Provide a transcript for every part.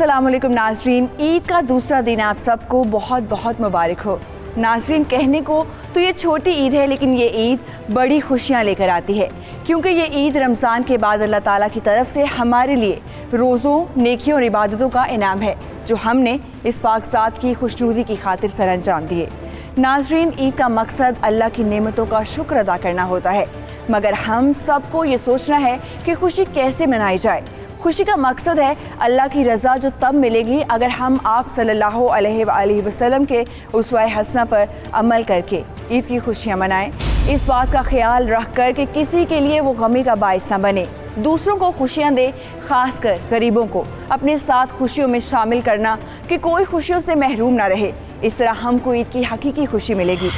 अस्सलामुअलैकुम नाजरीन, ईद का दूसरा दिन आप सबको बहुत बहुत मुबारक हो। नाजरीन, कहने को तो ये छोटी ईद है, लेकिन ये ईद बड़ी खुशियाँ लेकर आती है, क्योंकि ये ईद रमज़ान के बाद अल्लाह ताला की तरफ से हमारे लिए रोज़ों, नेकियों और इबादतों का इनाम है, जो हमने इस पाक-साद की खुशनुदी की खातिर सर अंजाम दिए। नाजरीन, ईद का मकसद अल्लाह की नेमतों का शुक्र अदा करना होता है, मगर हम सबको ये सोचना है कि खुशी कैसे मनाई जाए। खुशी का मकसद है अल्लाह की रज़ा, जो तब मिलेगी अगर हम आप सल्लल्लाहु अलैहि वसल्लम के उसवा हसना पर अमल करके ईद की खुशियाँ मनाएं। इस बात का ख्याल रख कर कि किसी के लिए वो गमी का बाइस न बने, दूसरों को खुशियाँ दे, ख़ासकर गरीबों को अपने साथ खुशियों में शामिल करना कि कोई खुशियों से महरूम ना रहे। इस तरह हमको ईद की हकीकी खुशी मिलेगी।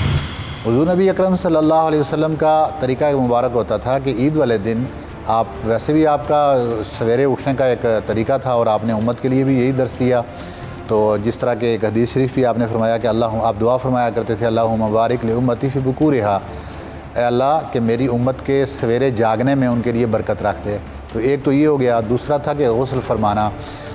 हुज़ूर नबी अकरम सल्लल्लाहु अलैहि वसल्लम का तरीका मुबारक होता था कि ईद वाले दिन आप, वैसे भी आपका सवेरे उठने का एक तरीका था और आपने उम्मत के लिए भी यही दर्स दिया। तो जिस तरह के एक हदीस शरीफ भी आपने फरमाया कि अल्लाह, आप दुआ फरमाया करते थे, अल्लाहुम्मा बारिक li उम्मती फ़ी बुकूरिहा, अल्लाह कि मेरी उम्मत के सवेरे जागने में उनके लिए बरकत रख दे। तो एक तो ये हो गया। दूसरा था कि गुस्ल फरमाना।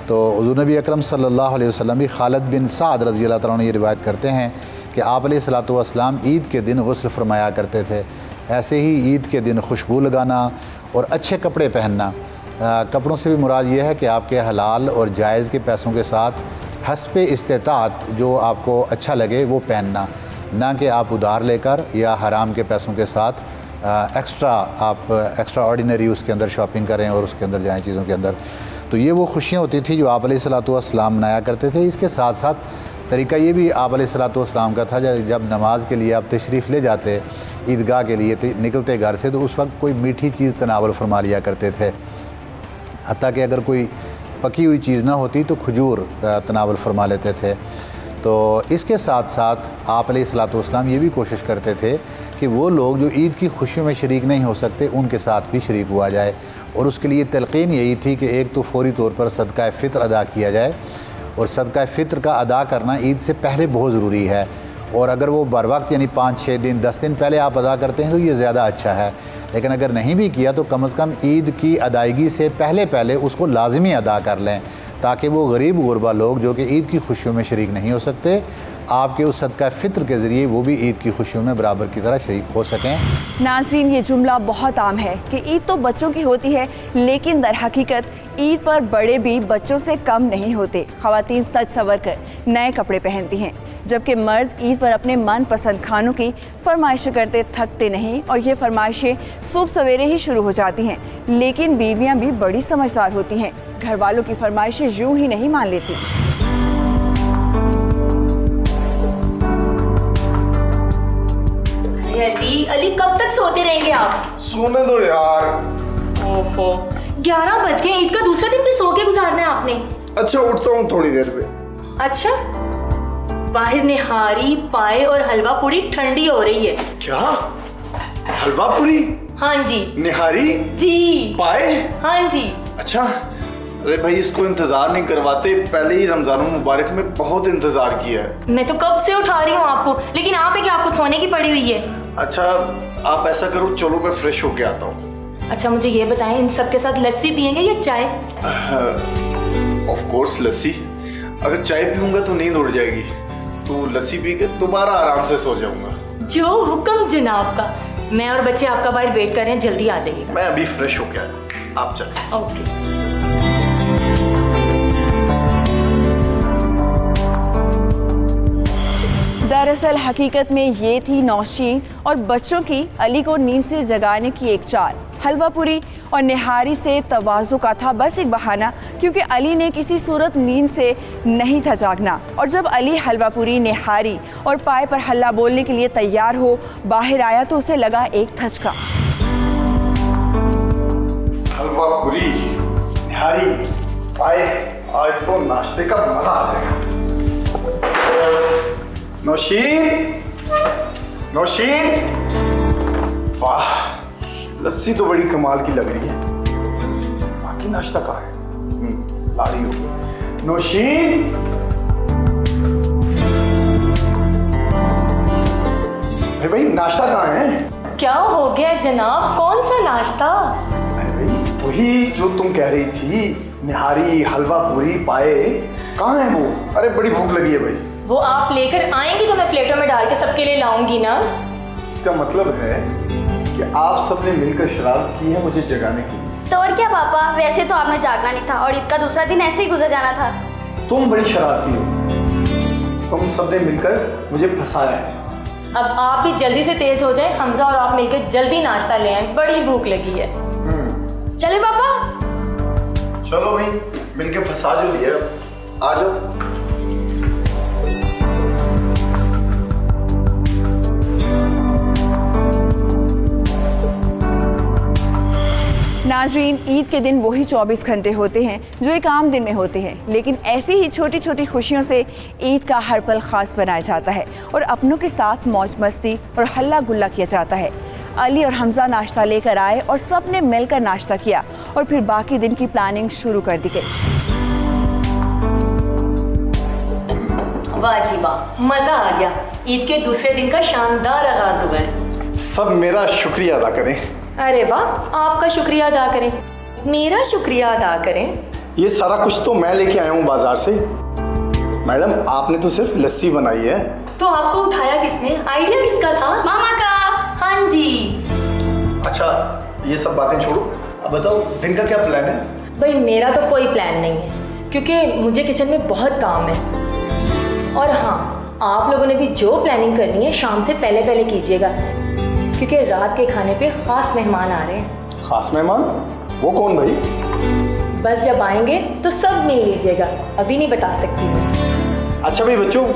तो हुज़ूर नबी अकरम सल्लल्लाहु अलैहि वसल्लम भी खालिद बिन साद रज़ी अल्लाह तआला अन्हु ये रिवायत करते हैं कि आप अलैहिस्सलातु वस्सलाम ईद के दिन गुस्ल फरमाया करते थे। ऐसे ही ईद के दिन खुशबू लगाना और अच्छे कपड़े पहनना। कपड़ों से भी मुराद ये है कि आपके हलाल और जायज़ के पैसों के साथ हस्ब इस्तेताअत जो आपको अच्छा लगे वो पहनना, ना कि आप उधार लेकर या हराम के पैसों के साथ एक्स्ट्रा ऑर्डिनरी उसके अंदर शॉपिंग करें और उसके अंदर जाएँ चीज़ों के अंदर। तो ये वो खुशियाँ होती थी जो आप अलैहिस्सलातु वस्सलाम मनाया करते थे। इसके साथ साथ तरीका ये भी आप अलैहिस्सलातु वस्सलाम का था, जब नमाज के लिए आप तशरीफ़ ले जाते ईदगाह के लिए निकलते घर से, तो उस वक्त कोई मीठी चीज़ तनावल फरमा लिया करते थे। हत्ता कि अगर कोई पकी हुई चीज़ ना होती तो खजूर तनावल फरमा लेते थे। तो इसके साथ साथ आप अलैहिस्सलातु वस्सलाम ये भी कोशिश करते थे कि वो लोग जो ईद की खुशियों में शरीक नहीं हो सकते उनके साथ भी शरीक हुआ जाए, और उसके लिए तलक़ीन यही थी कि एक तो फ़ौरी तौर पर सदका फ़ित्र अदा किया जाए, और सदका फ़ित्र का अदा करना ईद से पहले बहुत ज़रूरी है। और अगर वो बर वक्त यानी 5-6 दिन 10 दिन पहले आप अदा करते हैं तो ये ज़्यादा अच्छा है, लेकिन अगर नहीं भी किया तो कम से कम ईद की अदायगी से पहले उसको लाजमी अदा कर लें, ताकि वो गरीब गुरबा लोग जो कि ईद की खुशियों में शरीक नहीं हो सकते, आपके उस सदका फ़ित्र के ज़रिए वो भी ईद की खुशियों में बराबर की तरह शरीक हो सकें। नाज़रीन, ये जुमला बहुत आम है कि ईद तो बच्चों की होती है, लेकिन दर हकीकत ईद पर बड़े भी बच्चों से कम नहीं होते। ख़वातीन सज संवर कर नए कपड़े पहनती हैं, जबकि मर्द ईद पर अपने मनपसंद खानों की फरमाइशें करते थकते नहीं, और ये फरमाइशें सुबह सवेरे ही शुरू हो जाती हैं। लेकिन बीवियां भी बड़ी समझदार होती हैं, घर वालों की फरमाइशें यूं ही नहीं मान लेती। अली कब तक सोते रहेंगे आप? सोने दो यार। ओहो, 11 बज गए, ईद का दूसरा दिन भी सो के गुजारना है आपने। अच्छा, उठता हूँ थोड़ी देर में। अच्छा, बाहर निहारी, पाए और हलवा पूरी ठंडी हो रही है। क्या? हलवा पूरी? हाँ जी। निहारी जी। पाए? हाँ जी। अच्छा, अरे भाई इसको इंतजार नहीं करवाते, पहले ही रमजान मुबारक में बहुत इंतजार किया है। मैं तो कब से उठा रही हूँ आपको, लेकिन आप है कि आपको सोने की पड़ी हुई है। अच्छा, आप ऐसा करो, चलो मैं फ्रेश होके आता हूँ। अच्छा, मुझे ये बताएं, इन सब के साथ लस्सी पियेंगे या चाय? ऑफ कोर्स लस्सी। अगर चाय पीऊंगा तो नींद उड़ जाएगी, तो लस्सी पी के दोबारा आराम से सो जाऊंगा। जो हुक्म जनाब का। मैं और बच्चे आपका बाहर वेट कर रहे हैं, जल्दी आ जाइएगा। मैं अभी फ्रेश होके आया, आप चलें। ओके। दरअसल हकीकत में ये थी नौशीन और बच्चों की अली को नींद से जगाने की एक चाल। हलवा पूरी और निहारी से तवाज़ु का था बस एक बहाना, क्योंकि अली ने किसी सूरत नींद से नहीं था जागना। और जब अली हलवा पूरी, निहारी और पाए पर हल्ला बोलने के लिए तैयार हो बाहर आया तो उसे लगा एक धचका। हलवा पूरी, निहारी, पाए, आज तो नाश्ते का मजा आ जाएगा। नौशीन, नौशीन, वाह, लस्सी तो बड़ी कमाल की लग रही है। बाकी नाश्ता कहाँ है? लाड़ी हो गई। नौशीन, अरे भाई नाश्ता कहाँ है? क्या हो गया जनाब, कौन सा नाश्ता? अरे भाई वही जो तुम कह रही थी, निहारी, हलवा पूरी, पाए कहाँ है वो? अरे बड़ी भूख लगी है भाई। वो आप लेकर आएंगी तो मैं प्लेटों में डाल के सबके लिए लाऊंगी ना। इसका मतलब है कि आप सबने मिलकर शरारत की है मुझे जगाने के लिए। तो और क्या पापा, वैसे तो आपने जागना नहीं था और ईद का दूसरा दिन ऐसे ही गुजर जाना था। तुम बड़ी शरारती हो, तुम सबने मिलकर मुझे फंसाया है। अब आप भी जल्दी से तेज हो जाए, हमजा और आप मिलकर जल्दी नाश्ता ले आए, बड़ी भूख लगी है। चले पापा। चलो भाई, मिलके फंसा जो लिया, आ जाओ। नाजरीन, ईद के दिन वही 24 घंटे होते हैं जो एक आम दिन में होते हैं, लेकिन ऐसी ही छोटी छोटी खुशियों से ईद का हर पल खास बनाया जाता है और अपनों के साथ मौज मस्ती और हल्ला गुल्ला किया जाता है। अली और हमजा नाश्ता लेकर आए और सब ने मिलकर नाश्ता किया और फिर बाकी दिन की प्लानिंग शुरू कर दी गई। वाह जी वाह, मजा आ गया। ईद के दूसरे दिन का शानदार आगाज हुआ है। सब मेरा शुक्रिया अदा करें। अरे वाह, आपका शुक्रिया अदा करें, मेरा शुक्रिया अदा करें। ये सारा कुछ तो मैं लेके आया हूँ बाजार से। मैडम, आपने तो सिर्फ लस्सी बनाई है। तो आपको उठाया किसने? आइडिया किसका था? मामा का। हाँ जी। अच्छा, ये सब बातें छोड़ो, अब बताओ दिन का क्या प्लान है? भाई मेरा तो कोई प्लान नहीं है, क्योंकि मुझे किचन में बहुत काम है। और हाँ, आप लोगों ने भी जो प्लानिंग करनी है शाम से पहले पहले कीजिएगा, क्योंकि रात के खाने पे खास मेहमान आ रहे हैं। खास मेहमान? वो कौन भाई? बस जब आएंगे तो सब मिल लीजिएगा, अभी नहीं बता सकती हूँ। अच्छा भाई बच्चों,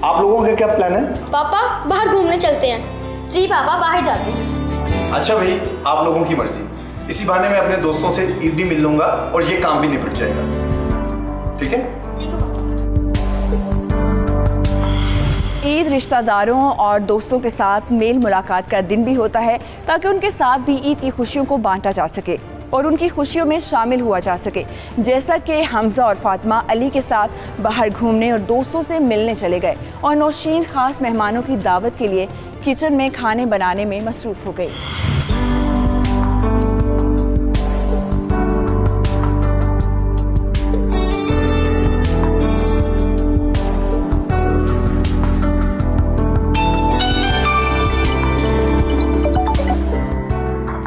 आप लोगों का क्या प्लान है? पापा बाहर घूमने चलते हैं। जी पापा, बाहर जाते हैं। अच्छा भाई, आप लोगों की मर्जी। इसी बहाने मैं अपने दोस्तों से ईद भी मिल लूंगा और ये काम भी निपट जाएगा। ठीक है? ईद रिश्तेदारों और दोस्तों के साथ मेल मुलाकात का दिन भी होता है ताकि उनके साथ भी ईद की खुशियों को बांटा जा सके और उनकी खुशियों में शामिल हुआ जा सके। जैसा कि हमजा और फातिमा अली के साथ बाहर घूमने और दोस्तों से मिलने चले गए और नौशीन खास मेहमानों की दावत के लिए किचन में खाने बनाने में मसरूफ़ हो गई।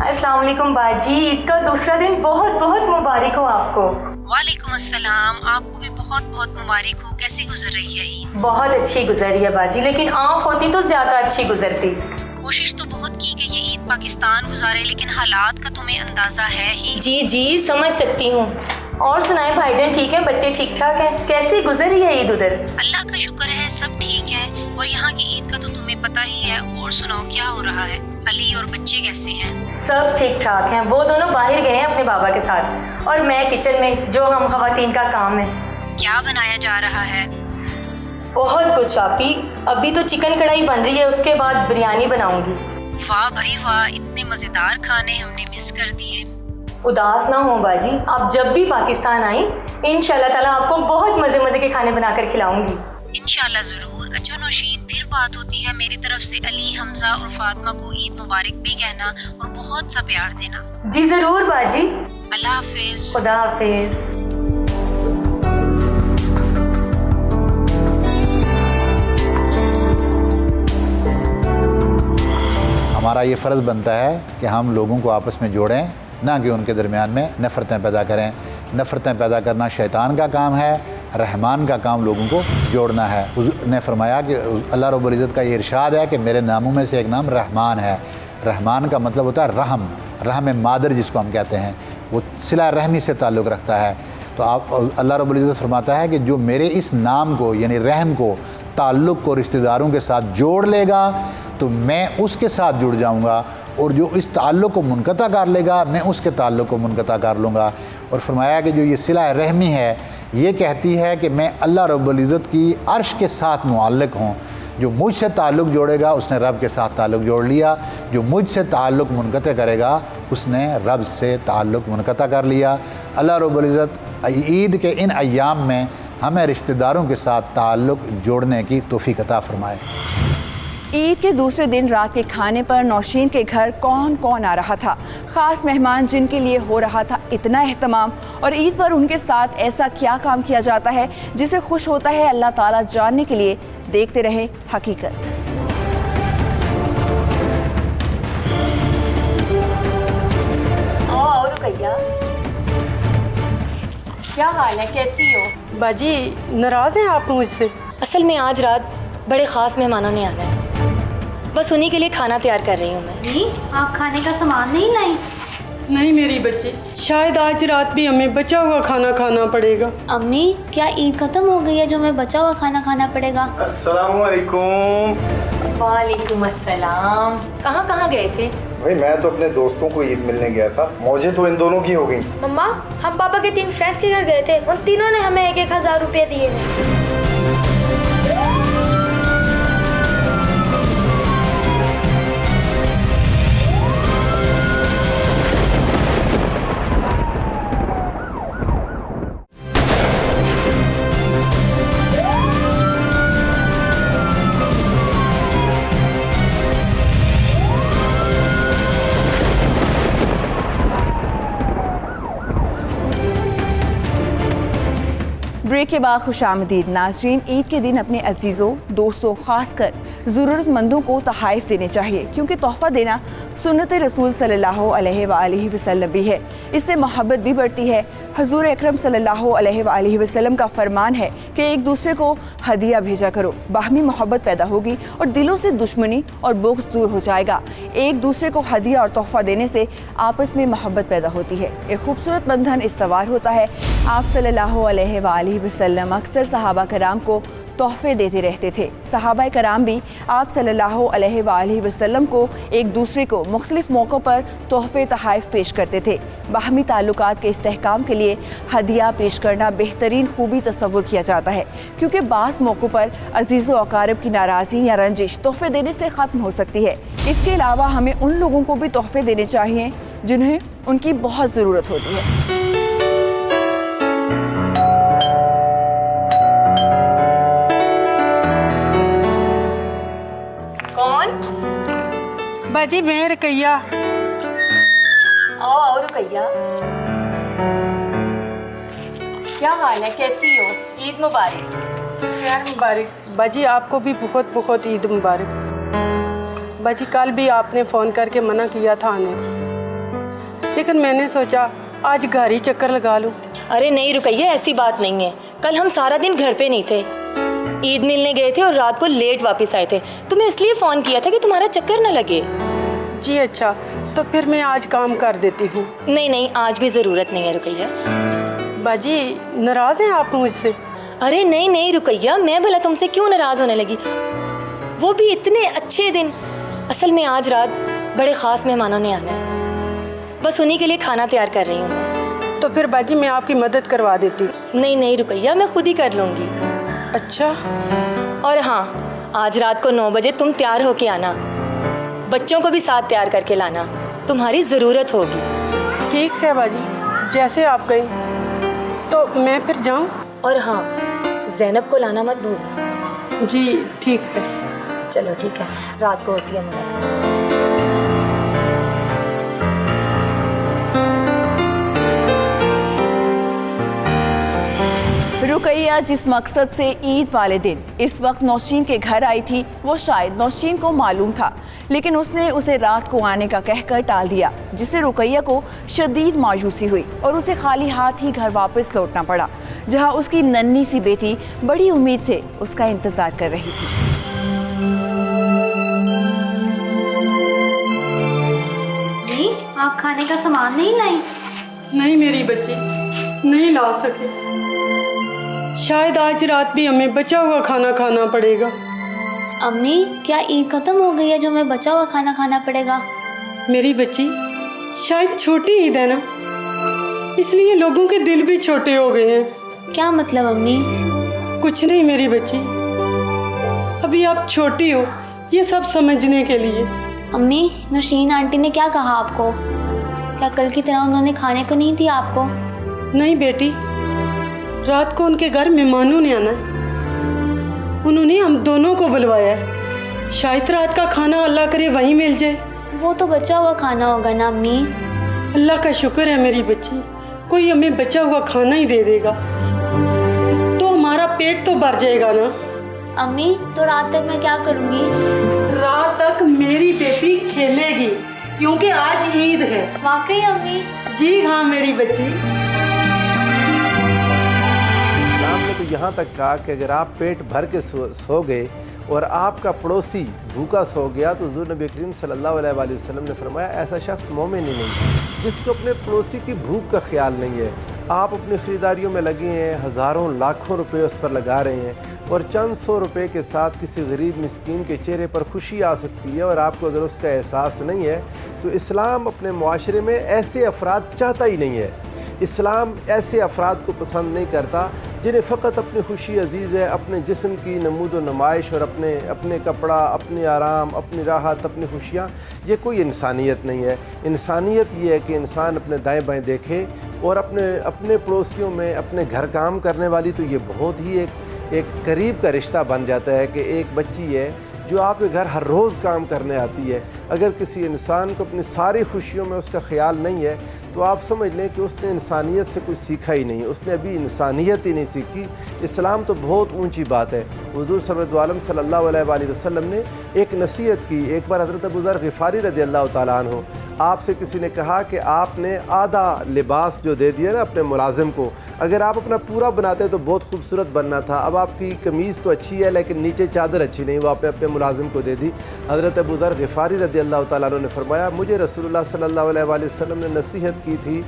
अस्सलाम वालेकुम बाजी, ईद का दूसरा दिन बहुत बहुत मुबारक हो आपको। वालेकुम अस्सलाम, आपको भी बहुत बहुत मुबारक हो। कैसी गुजर रही है ईद? बहुत अच्छी गुजरी है बाजी, लेकिन आप होती तो ज्यादा अच्छी गुजरती। कोशिश तो बहुत की कि ये ईद पाकिस्तान गुजारे, लेकिन हालात का तुम्हें अंदाजा है ही। जी जी, समझ सकती हूँ। और सुनाए भाईजान ठीक है, बच्चे ठीक ठाक हैं? कैसी गुजर रही है ईद उधर? अल्लाह का शुक्र है, सब ठीक है। और यहाँ की ईद का तो तुम्हें पता ही है। और सुनाओ, क्या हो रहा है? अली और बच्चे कैसे हैं? सब ठीक ठाक हैं, वो दोनों बाहर गए हैं अपने बाबा के साथ और मैं किचन में, जो हम खवातीन का काम है। क्या बनाया जा रहा है? बहुत कुछ वापी, अभी तो चिकन कढ़ाई बन रही है, उसके बाद बिरयानी बनाऊंगी। वाह भाई वाह, इतने मजेदार खाने हमने मिस कर दिए। उदास ना हो बाजी, आप जब भी पाकिस्तान आई इंशाल्लाह ताला आपको बहुत मजे मजे के खाने बनाकर खिलाऊंगी। इंशाल्लाह जरूर। अच्छा नौशीन, फिर बात होती है। मेरी तरफ से अली, हमजा और फातिमा को ईद मुबारक भी कहना और बहुत सा प्यार देना। जी जरूर बाजी। अल्लाह हाफिज। खुदा हाफिज। हमारा ये फ़र्ज़ बनता है कि हम लोगों को आपस में जोड़ें, ना कि उनके दरमियान में नफ़रतें पैदा करें। नफ़रतें पैदा करना शैतान का काम है, रहमान का काम लोगों को जोड़ना है। हुज़ूर ने फरमाया कि अल्लाह रब्बुल इज़्ज़त का ये इरशाद है कि मेरे नामों में से एक नाम रहमान है। रहमान का मतलब होता है रहम, रहम मादर जिसको हम कहते हैं, वो सिला रहमी से ताल्लुक़ रखता है। तो आप अल्लाह रब्बुल इज़्ज़त फरमाता है कि जो मेरे इस नाम को यानी रहम को, ताल्लुक़ को रिश्तेदारों के साथ जोड़ लेगा तो मैं उसके साथ जुड़ जाऊंगा, और जो इस ताल्लुक़ को मुनक़ता कर लेगा मैं उसके ताल्लुक़ को मुनक़ता कर लूँगा। और फरमाया कि जो ये सिला रहमी है ये कहती है कि मैं अल्लाह रब्बुल इज़्ज़त की अर्श के साथ मुअल्लिक़ हूँ। जो मुझसे ताल्लुक़ जोड़ेगा उसने रब के साथ ताल्लुक़ जोड़ लिया, जो मुझसे ताल्लुक़ मुनक़ता करेगा उसने रब से ताल्लुक़ मुनक़ता कर लिया। अल्लाह रब्बुल इज़्ज़त ईद के इन अय्याम में हमें रिश्तेदारों के साथ ताल्लुक़ जोड़ने की तौफ़ीक़ अता फ़रमाए। ईद के दूसरे दिन रात के खाने पर नौशीन के घर कौन कौन आ रहा था, ख़ास मेहमान जिनके लिए हो रहा था इतना एहतमाम, और ईद पर उनके साथ ऐसा क्या काम किया जाता है जिसे खुश होता है अल्लाह ताला जानने के लिए देखते रहे हकीकत। और रुकैया, क्या हाल है, कैसी हो? बाजी नाराज़ हैं आप मुझसे? असल में आज रात बड़े ख़ास मेहमानों ने आना है, बस उन्हीं के लिए खाना तैयार कर रही हूँ मैं। आप खाने का सामान नहीं लाई? नहीं मेरी बच्ची, शायद आज रात भी हमें बचा हुआ खाना खाना पड़ेगा। अम्मी क्या ईद खत्म हो गई है जो हमें बचा हुआ खाना खाना पड़ेगा? अस्सलाम वालेकुम। वालेकुम अस्सलाम। कहाँ कहाँ गए थे? भाई मैं तो अपने दोस्तों को ईद मिलने गया था, मौजें तो इन दोनों की हो गई। मम्मा हम पापा के 3 फ्रेंड्स के घर गए थे, उन तीनों ने हमें 1-1 हज़ार रुपये दिए हैं। ब्रेक के बाद खुशामदीद नाज़रीन। ईद के दिन अपने अजीज़ों, दोस्तों, ख़ासकर ज़रूरतमंदों को तोहफ़े देने चाहिए, क्योंकि तोहफ़ा देना सुन्नत रसूल सल्लल्लाहु अलैहि वसल्लम भी है। इससे मोहब्बत भी बढ़ती है। हुज़ूर अकरम सल्लल्लाहु अलैहि वसल्लम का फरमान है कि एक दूसरे को हदिया भेजा करो, बाहमी मोहब्बत पैदा होगी और दिलों से दुश्मनी और बुग़्ज़ दूर हो जाएगा। एक दूसरे को हदिया और तोहफ़ा देने से आपस में मोहब्बत पैदा होती है, एक खूबसूरत बंधन इस्तवार होता है। आप सल्लल्लाहु अलैहि वसल्लम अक्सर सहाबा कराम को तोहफ़े देते रहते थे। सहाबा कराम भी आप सल्लल्लाहु अलैहि वसल्लम को एक दूसरे को मुख्तलिफ मौक़ों पर तोहफ़े तोहफ़ पेश करते थे। बाहमी ताल्लुकात के इस्तेहकाम के लिए हदिया पेश करना बेहतरीन खूबी तस्वुर किया जाता है, क्योंकि बाज़ मौक़ों पर अजीज़ व अकारिब की नाराज़ी या रंजिश तोहफ़े देने से ख़त्म हो सकती है। इसके अलावा हमें उन लोगों को भी तोहफ़े देने चाहिए जिन्हें उनकी बहुत ज़रूरत होती है। बाजी मैं रुकैया। आओ रुकैया, क्या हाल है, कैसी हो? ईद मुबारक। खैर मुबारक। बाजी आपको भी बहुत बहुत ईद मुबारक। बाजी कल भी आपने फ़ोन करके मना किया था आने को, लेकिन मैंने सोचा आज घर ही चक्कर लगा लूँ। अरे नहीं रुकैया, ऐसी बात नहीं है। कल हम सारा दिन घर पे नहीं थे, ईद मिलने गए थे और रात को लेट वापस आए थे। तुम्हें इसलिए फ़ोन किया था कि तुम्हारा चक्कर न लगे। जी अच्छा, तो फिर मैं आज काम कर देती हूँ। नहीं नहीं, आज भी ज़रूरत नहीं है रुकैया। बाजी नाराज़ हैं आप मुझसे? अरे नहीं नहीं रुकैया, मैं भला तुमसे क्यों नाराज़ होने लगी, वो भी इतने अच्छे दिन। असल में आज रात बड़े ख़ास मेहमानों ने आना है, बस उन्हीं के लिए खाना तैयार कर रही हूँ मैं। तो फिर बाजी मैं आपकी मदद करवा देती हूँ। नहीं नहीं रुकैया, मैं खुद ही कर लूँगी। अच्छा, और हाँ, आज रात को 9 बजे तुम तैयार होके आना, बच्चों को भी साथ तैयार करके लाना, तुम्हारी ज़रूरत होगी। ठीक है बाजी, जैसे आप कहें। तो मैं फिर जाऊँ? और हाँ, ज़ैनब को लाना मत भूलना। जी ठीक है। चलो ठीक है, रात को होती है मुलाकात। रुकैया जिस मकसद से ईद वाले दिन इस वक्त नौशीन के घर आई थी, वो शायद नौशीन को मालूम था, लेकिन उसने उसे रात को आने का कहकर टाल दिया, जिससे रुकैया को शदीद मायूसी हुई और उसे खाली हाथ ही घर वापस लौटना पड़ा, जहां उसकी नन्ही सी बेटी बड़ी उम्मीद से उसका इंतजार कर रही थी। नहीं, आप खाने का सामान नहीं लाई? नहीं मेरी बच्ची, नहीं ला सके। शायद आज रात भी हमें बचा हुआ खाना खाना पड़ेगा। अम्मी क्या ईद खत्म हो गई है जो हमें बचा हुआ खाना खाना पड़ेगा? मेरी बच्ची, शायद छोटी ईद है ना, इसलिए लोगों के दिल भी छोटे हो गए हैं। क्या मतलब अम्मी? कुछ नहीं मेरी बच्ची, अभी आप छोटी हो ये सब समझने के लिए। अम्मी नौशीन आंटी ने क्या कहा आपको? क्या कल की तरह उन्होंने खाने को नहीं दिया आपको? नहीं बेटी, रात को उनके घर मेहमानों ने आना है, उन्होंने हम दोनों को बुलवाया है, शायद रात का खाना अल्लाह करे वहीं मिल जाए। वो तो बचा हुआ खाना होगा ना अम्मी। अल्लाह का शुक्र है मेरी बच्ची, कोई हमें बचा हुआ खाना ही दे देगा तो हमारा पेट तो भर जाएगा ना। अम्मी तो रात तक मैं क्या करूँगी? रात तक मेरी बेटी खेलेगी क्योंकि आज ईद है। वाकई अम्मी? जी हाँ मेरी बच्ची। इस्लाम ने तो यहाँ तक कहा कि अगर आप पेट भर के सो गए और आपका पड़ोसी भूखा सो गया तो हुज़ूर नबी करीम सल्लल्लाहु अलैहि वसल्लम ने फरमाया ऐसा शख्स मोमिन ही नहीं जिसको अपने पड़ोसी की भूख का ख्याल नहीं है। आप अपनी ख़रीदारियों में लगे हैं, हज़ारों लाखों रुपए उस पर लगा रहे हैं और चंद सौ रुपए के साथ किसी गरीब मिस्कीन के चेहरे पर खुशी आ सकती है और आपको अगर उसका एहसास नहीं है तो इस्लाम अपने मुआशरे में ऐसे अफराद चाहता ही नहीं है। इस्लाम ऐसे अफराद को पसंद नहीं करता जिन्हें फ़कत अपनी खुशी अजीज़ है, अपने जिस्म की नमूद व नुमाइश और अपने कपड़ा, अपने आराम, अपनी राहत, अपनी खुशियाँ, ये कोई इंसानियत नहीं है। इंसानियत ये है कि इंसान अपने दाएं बाएं देखे और अपने पड़ोसियों में अपने घर काम करने वाली तो ये बहुत ही एक करीब का रिश्ता बन जाता है कि एक बच्ची है जो आपके घर हर रोज़ काम करने आती है। अगर किसी इंसान को अपनी सारी खुशियों में उसका ख्याल नहीं है तो आप समझ लें कि उसने इंसानियत से कुछ सीखा ही नहीं, उसने अभी इंसानियत ही नहीं सीखी। इस्लाम तो बहुत ऊंची बात है। हुज़ूर सल्लल्लाहु अलैहि वसल्लम ने एक नसीहत की। एक बार हज़रत अबू ज़र ग़िफ़ारी रज़ियल्लाहु ताला अन्हु, आपसे किसी ने कहा कि आपने आधा लिबास जो दे दिया ना अपने मुलाजिम को, अगर आप अपना पूरा बनाते तो बहुत खूबसूरत बनना था। अब आपकी कमीज़ तो अच्छी है लेकिन नीचे चादर अच्छी नहीं, वो आपने अपने मुलाजिम को दे दी। हज़रत अबू ज़र ग़िफ़ारी रज़ियल्लाहु ताला अन्हु ने फरमाया, मुझे रसूलुल्लाह सल्लल्लाहु अलैहि वसल्लम ने नसीहत की थी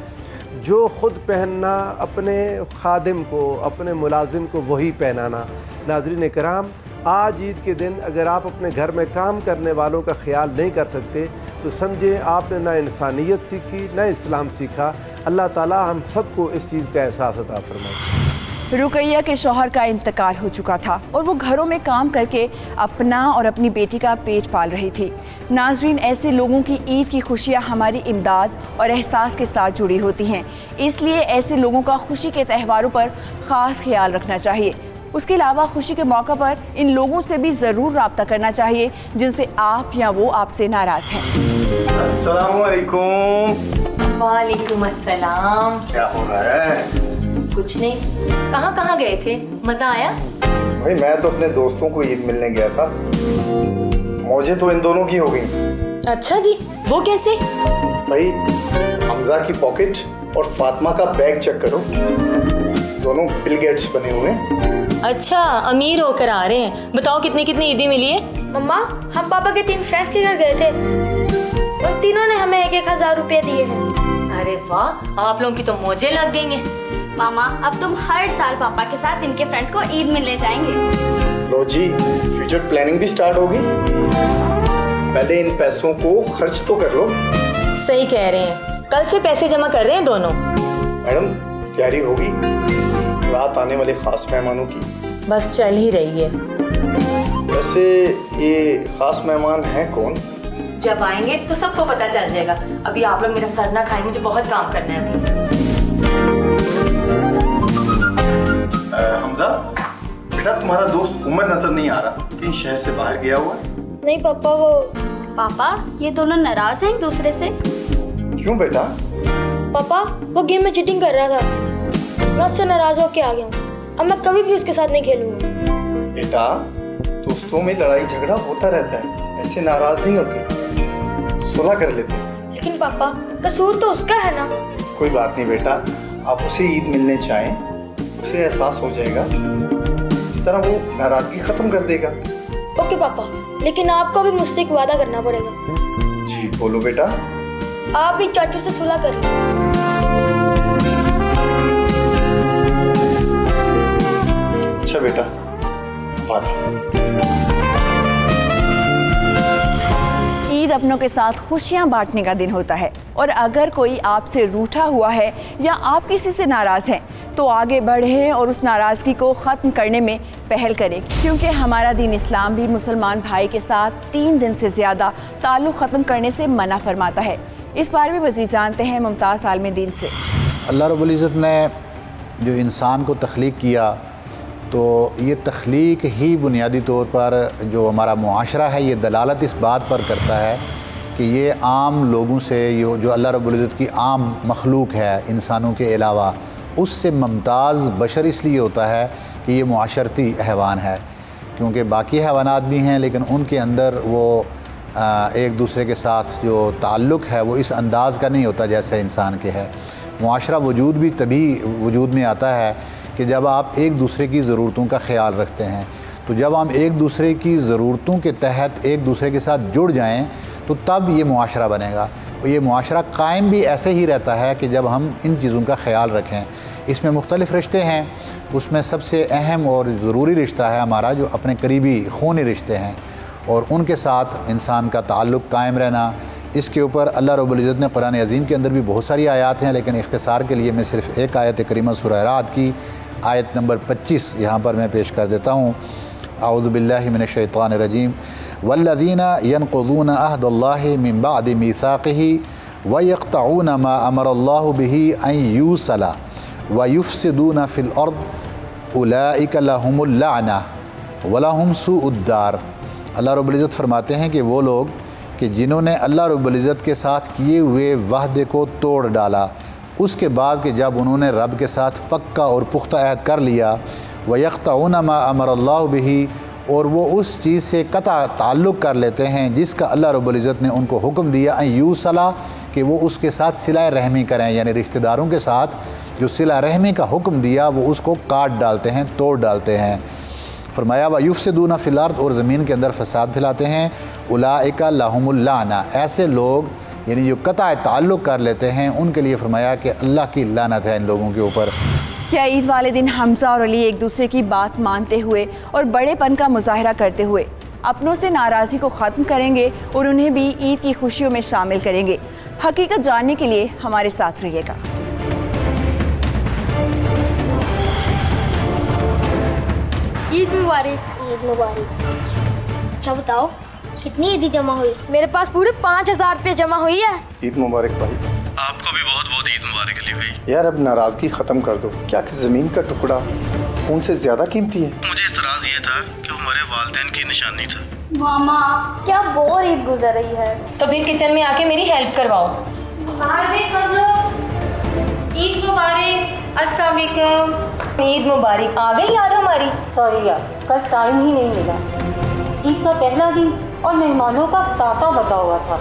जो ख़ुद पहनना अपने खादिम को, अपने मुलाजिम को वही पहनाना। नाज़रीन कराम, आज ईद के दिन अगर आप अपने घर में काम करने वालों का ख्याल नहीं कर सकते तो समझें आपने ना इंसानियत सीखी ना इस्लाम सीखा। अल्लाह ताला हम सबको इस चीज़ का एहसास अता फरमाए। रुकैया के शौहर का इंतकाल हो चुका था और वो घरों में काम करके अपना और अपनी बेटी का पेट पाल रही थी। नाजरीन, ऐसे लोगों की ईद की खुशियाँ हमारी इमदाद और एहसास के साथ जुड़ी होती हैं, इसलिए ऐसे लोगों का खुशी के त्योहारों पर ख़ास ख्याल रखना चाहिए। उसके अलावा खुशी के मौका पर इन लोगों से भी ज़रूर रब्ता करना चाहिए जिनसे आप या वो आपसे नाराज़ हैं। अस्सलाम वालेकुम। वालेकुम अस्सलाम। क्या हो रहा है? कुछ नहीं। कहाँ गए थे? मज़ा आया? भाई मैं तो अपने दोस्तों को ईद मिलने गया था, मौजें तो इन दोनों की हो गई। अच्छा जी, वो कैसे? भाई हमजा की पॉकेट और फातिमा का बैग चेक करो, दोनों बिल गेट्स बने हुए हैं। अच्छा, अमीर होकर आ रहे हैं। बताओ कितनी ईदी मिली है? मम्मा, हम पापा के 3 फ्रेंड्स लेकर गए थे और तीनों ने हमें 1,000 रुपए दिए हैं। अरे वाह, आप लोगों की तो मौजें लग गई हैं। मामा, अब तुम हर साल पापा के साथ इनके फ्रेंड्स को ईद मिलने जाएंगे। लो जी, फ्यूचर प्लानिंग भी स्टार्ट होगी। पहले इन पैसों को खर्च तो कर लो। सही कह रहे हैं, कल से पैसे जमा कर रहे हैं दोनों। मैडम, तैयारी होगी रात आने वाले खास मेहमानों की? बस चल ही रही है। वैसे ये खास मेहमान हैं कौन? जब आएंगे तो सबको पता चल जाएगा। अभी आप लोग मेरा सर ना खाएं, मुझे बहुत काम करना है अभी। हमजा, बेटा तुम्हारा दोस्त उमर नजर नहीं आ रहा, कहीं शहर से बाहर गया हुआ? नहीं पापा, वो पापा ये दोनों नाराज हैं एक दूसरे से। क्यों बेटा? पापा, वो गेम में चीटिंग कर रहा था, मैं उससे नाराज होकर आ गया हूँ। अब मैं कभी भी उसके साथ नहीं खेलूंगा। बेटा, दोस्तों में लड़ाई झगड़ा होता रहता है, ऐसे नाराज नहीं होते, सुलह कर लेते हैं। लेकिन पापा, कसूर तो उसका है ना। कोई बात नहीं बेटा, आप उसे ईद मिलने चाहें, उसे एहसास हो जाएगा, इस तरह वो नाराजगी खत्म कर देगा। ओके पापा, लेकिन आपको भी मुझसे एक वादा करना पड़ेगा। जी बोलो बेटा। आप भी चाचू से सुलह करिए। अच्छा बेटा, वादा। ईद अपनों के साथ खुशियां बांटने का दिन होता है और अगर कोई आपसे रूठा हुआ है या आप किसी से नाराज़ हैं तो आगे बढ़ें और उस नाराज़गी को ख़त्म करने में पहल करें, क्योंकि हमारा दीन इस्लाम भी मुसलमान भाई के साथ 3 दिन से ज़्यादा ताल्लुक़ ख़त्म करने से मना फरमाता है। इस बारे में मज़ीद जानते हैं मुमताज़ आलम दीन से। अल्लाह रब्बुल इज़्ज़त ने जो इंसान को तख्लीक किया तो ये तख्लीक ही बुनियादी तौर पर जो हमारा मुआशरा है ये दलालत इस बात पर करता है कि ये आम लोगों से ये जो अल्लाह रब्बुल इज़्ज़त की आम मखलूक है इंसानों के अलावा, उससे मुमताज़ बशर इसलिए होता है कि ये मुआशरती हैवान है, क्योंकि बाकी हैवानात भी हैं लेकिन उनके अंदर वो एक दूसरे के साथ जो ताल्लुक़ है वो इस अंदाज़ का नहीं होता जैसे इंसान के है। मुआशरा वजूद भी तभी वजूद में आता है कि जब आप एक दूसरे की ज़रूरतों का ख्याल रखते हैं। तो जब हम एक दूसरे की ज़रूरतों के तहत एक दूसरे के साथ जुड़ जाएं तो तब ये मुआशरा बनेगा। और ये मुआशरा कायम भी ऐसे ही रहता है कि जब हम इन चीज़ों का ख्याल रखें। इसमें मुख्तलिफ़ रिश्ते हैं, उसमें सबसे अहम और ज़रूरी रिश्ता है हमारा जो अपने करीबी खूनी रिश्ते हैं और उनके साथ इंसान का ताल्लुक़ कायम रहना। इसके ऊपर अल्लाह रब्बुल इज़्ज़त ने कुरान अज़ीम के अंदर भी बहुत सारी आयत हैं, लेकिन इख्तिसार के लिए मैं सिर्फ़ एक आयत करीमा सूरह राअद की आयत नंबर 25 यहाँ पर मैं पेश कर देता हूँ। अऊज़ु बिल्लाहि मिनश शैतानिर रजीम वल्लज़ीना यनक़ुज़ूना अहदल्लाहि मिन बअदि मीसाक़िही व यक़तऊना मा अमरल्लाहु बिही अन यूसला व युफ़सिदूना फ़िल अर्द उलाइका लहुमुल लअना व लहुम सूउद्दार। अल्लाह रब्बुल इज़्ज़त फरमाते हैं कि वो लोग कि जिन्होंने अल्लाह रब्बुल इज़्ज़त के साथ किए हुए वादे को तोड़ डाला, उसके बाद कि जब उन्होंने रब के साथ पक्का और पुख्ता अहद कर लिया, व यक़तऊना मा अमरल्लाहु बिही, और वो उस चीज़ से कता ताल्लुक़ कर लेते हैं जिसका अल्लाह रब्बुल इज़्ज़त ने उनको हुक्म दिया अन यूसला, कि वो उसके साथ सिला रहमी करें, यानी रिश्तेदारों के साथ जो सिला रहमी का हुक्म दिया वो उसको काट डालते हैं, तोड़ डालते हैं। फरमाया व युफ़सिदूना फ़िल अर्द, और ज़मीन के अंदर फ़साद फैलाते हैं। उलाइका लहुमुल लाना, ऐसे लोग यानी जो कता ताल्लुक़ कर लेते हैं उनके लिए फरमाया कि अल्लाह की लानत है इन लोगों के ऊपर। क्या ईद वाले दिन हमज़ा और अली एक दूसरे की बात मानते हुए और बड़ेपन का मुजाहरा करते हुए अपनों से नाराज़गी को ख़त्म करेंगे और उन्हें भी ईद की खुशियों में शामिल करेंगे? हकीकत जानने के लिए हमारे साथ रहिएगा। ईद मुबारक। ईद मुबारक। अच्छा बताओ कितनी ईदी जमा हुई? मेरे पास पूरे 5,000 रुपये जमा हुई है। ईद मुबारक भाई। आपको भी बहुत बहुत ईद मुबारक अली भाई। यार अब नाराज़गी ख़त्म कर दो। क्या किसी ज़मीन का टुकड़ा खून से ज़्यादा कीमती है? मुझे इस्तराज़ ये था कि हमारे वालिदैन की निशानी था। मामा क्या बोर ईद गुजर रही है। तो फिर किचन में आके मेरी हेल्प करवाओ। सब लोग ईद मुबारक। अस्सलाम वालेकुम। ईद मुबारक। आ गई याद हमारी। सॉरी यार, कल टाइम ही नहीं मिला। ईद का पहला दिन और मेहमानों का तांता बता हुआ था।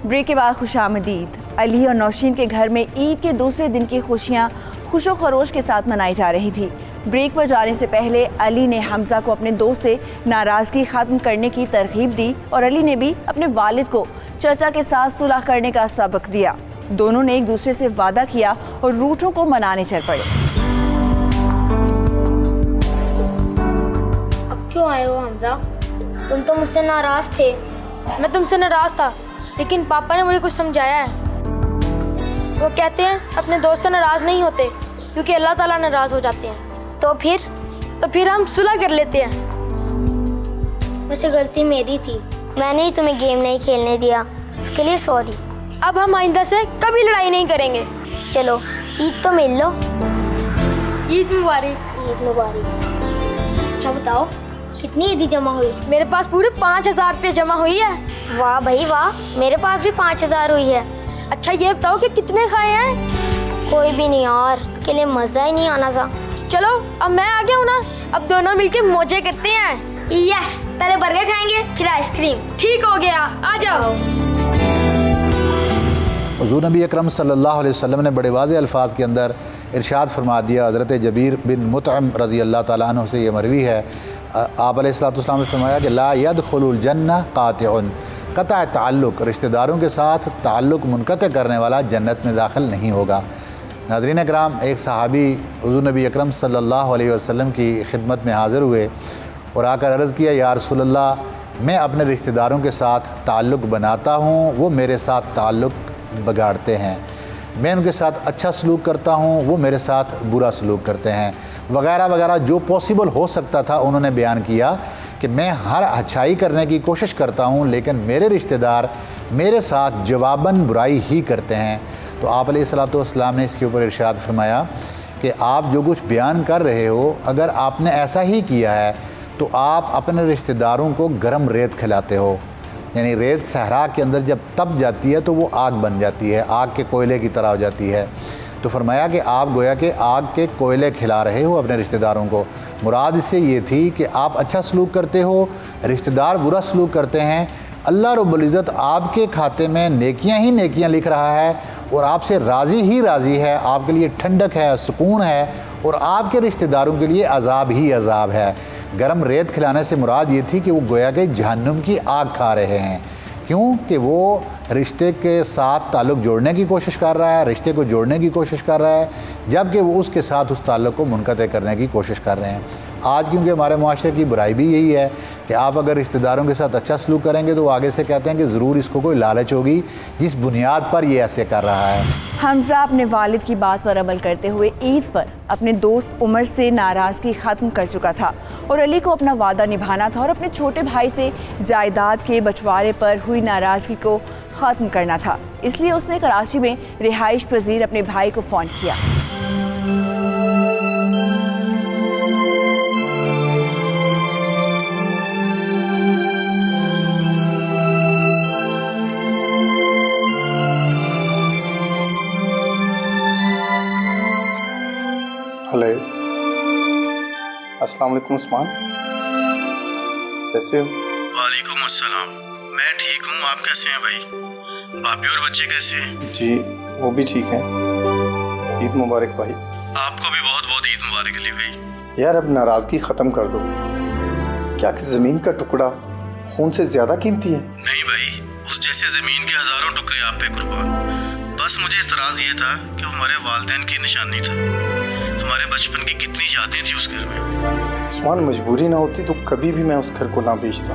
ब्रेक के बाद खुशामदीद। अली और नौशीन के घर में ईद के दूसरे दिन की खुशियाँ खुशो खरोश के साथ मनाई जा रही थी। ब्रेक पर जाने से पहले अली ने हमज़ा को अपने दोस्त से नाराज़गी ख़त्म करने की तरगीब दी और अली ने भी अपने वालिद को चचा के साथ सुलह करने का सबक दिया। दोनों ने एक दूसरे से वादा किया और रूठों को मनाने चल पड़े। अब क्यों आए हो हमजा? तुम तो मुझसे नाराज़ थे। मैं तुमसे नाराज़ था, लेकिन पापा ने मुझे कुछ समझाया है। वो कहते हैं अपने दोस्त से नाराज़ नहीं होते क्योंकि अल्लाह ताला नाराज़ हो जाते हैं। तो फिर हम सुलह कर लेते हैं। वैसे गलती मेरी थी, मैंने ही तुम्हें गेम नहीं खेलने दिया, उसके लिए सॉरी। अब हम आइंदा से कभी लड़ाई नहीं करेंगे। चलो ईद तो मिल लो। ईद मुबारक। ईद मुबारक। अच्छा बताओ कितनी ईदी जमा हुई? मेरे पास पूरे 5,000 रुपये जमा हुई है। वाह भाई वाह, मेरे पास भी 5,000 हुई है। अच्छा ये बताओ कि कितने खाए हैं? कोई भी नहीं यार, अकेले मज़ा ही नहीं आना था। चलो अब मैं आ गया हूँ ना, अब दोनों मिलके मौजे करते हैं। यस, पहले बर्गर खाएंगे फिर आइसक्रीम। ठीक हो गया, आ जाओ। हुज़ूर नबी अकरम सल्लल्लाहु अलैहि वसल्लम ने बड़े वाज़े अल्फाज के अंदर इरशाद फरमा दिया। हज़रत जबीर बिन मुतअम रज़ी अल्लाह ताला अन्हु से ये मरवी है, आप अलैहिस्सलाम ने फरमाया कि ला यदखुलुल जन्नह कातिउन, कता ताल्लुक़, रिश्तेदारों के साथ ताल्लुक़ मुनक़ते करने वाला जन्नत में दाखिल नहीं होगा। नाज़रीन कराम, एक सहाबी हुज़ूर नबी अकरम सल्लल्लाहु अलैहि वसल्लम की खिदमत में हाज़िर हुए और आकर अर्ज़ किया, या रसूलल्लाह, मैं अपने रिश्तेदारों के साथ ताल्लुक़ बनाता हूँ, वो मेरे साथ ताल्लुक़ बिगाड़ते हैं। मैं उनके साथ अच्छा सलूक करता हूँ, वो मेरे साथ बुरा सलूक करते हैं, वगैरह वगैरह। जो पॉसिबल हो सकता था उन्होंने बयान किया कि मैं हर अच्छाई करने की कोशिश करता हूँ, लेकिन मेरे रिश्तेदार मेरे साथ जवाबन बुराई ही करते हैं। तो आप अलैहिस्सलातु वस्सलाम ने इसके ऊपर इरशाद फरमाया कि आप जो कुछ बयान कर रहे हो, अगर आपने ऐसा ही किया है तो आप अपने रिश्तेदारों को गर्म रेत खिलाते हो। यानी रेत सहरा के अंदर जब तप जाती है तो वो आग बन जाती है, आग के कोयले की तरह हो जाती है। तो फरमाया कि आप गोया कि आग के कोयले खिला रहे हो अपने रिश्तेदारों को। मुराद इससे ये थी कि आप अच्छा सलूक करते हो, रिश्तेदार बुरा सलूक करते हैं। अल्लाह रब्बुल इज़्ज़त आपके खाते में नेकियां ही नेकियां लिख रहा है और आपसे राज़ी ही राज़ी है, आपके लिए ठंडक है, सुकून है, और आपके रिश्तेदारों के लिए अज़ाब ही अज़ाब है। गरम रेत खिलाने से मुराद ये थी कि वो गोया कि जहन्नुम की आग खा रहे हैं। क्यों कि वो रिश्ते के साथ ताल्लुक़ जोड़ने की कोशिश कर रहा है, रिश्ते को जोड़ने की कोशिश कर रहा है, जबकि वो उसके साथ उस ताल्लुक़ को मुनक़ते करने की कोशिश कर रहे हैं। आज क्योंकि हमारे माशरे की बुराई भी यही है कि आप अगर रिश्तेदारों के साथ अच्छा सलूक करेंगे तो वो आगे से कहते हैं कि ज़रूर इसको कोई लालच होगी जिस बुनियाद पर ये ऐसे कर रहा है। हमज़ा अपने वालिद की बात पर अमल करते हुए ईद पर अपने दोस्त उमर से नाराज़गी ख़त्म कर चुका था और अली को अपना वादा निभाना था और अपने छोटे भाई से जायदाद के बंटवारे पर हुई नाराज़गी को ख़त्म करना था। इसलिए उसने कराची में रिहाइश पजीर अपने भाई को फ़ोन किया। हेलो, अस्सलाम वालेकुम उस्मान, कैसे हो? वालेकुम अस्सलाम, मैं ठीक हूँ, आप कैसे हैं भाई? भाभी और बच्चे कैसे हैं? जी वो भी ठीक हैं। ईद मुबारक भाई। आपको भी बहुत बहुत ईद मुबारक अली भाई। यार अब नाराज़गी ख़त्म कर दो। क्या कि ज़मीन का टुकड़ा खून से ज़्यादा कीमती है? नहीं भाई, उस जैसे ज़मीन के हज़ारों टुकड़े आप पे कुर्बान। बस मुझे इस्तराज़ ये था कि हमारे वालिदैन की निशानी था, हमारे बचपन की कितनी यादें थी उस घर में। उस्मान, मजबूरी ना होती तो कभी भी मैं उस घर को ना बेचता।